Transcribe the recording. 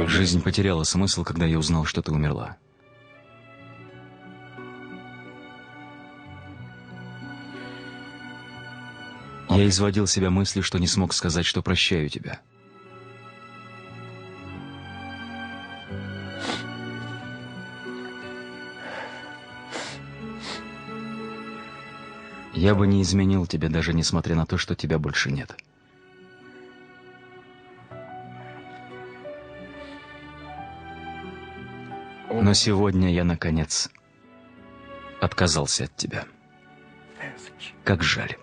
Жизнь потеряла смысл, когда я узнал, что ты умерла. Я изводил себя мыслью, что не смог сказать, что прощаю тебя. Я бы не изменил тебя, даже несмотря на то, что тебя больше нет. Но сегодня я, наконец, отказался от тебя. Как жаль.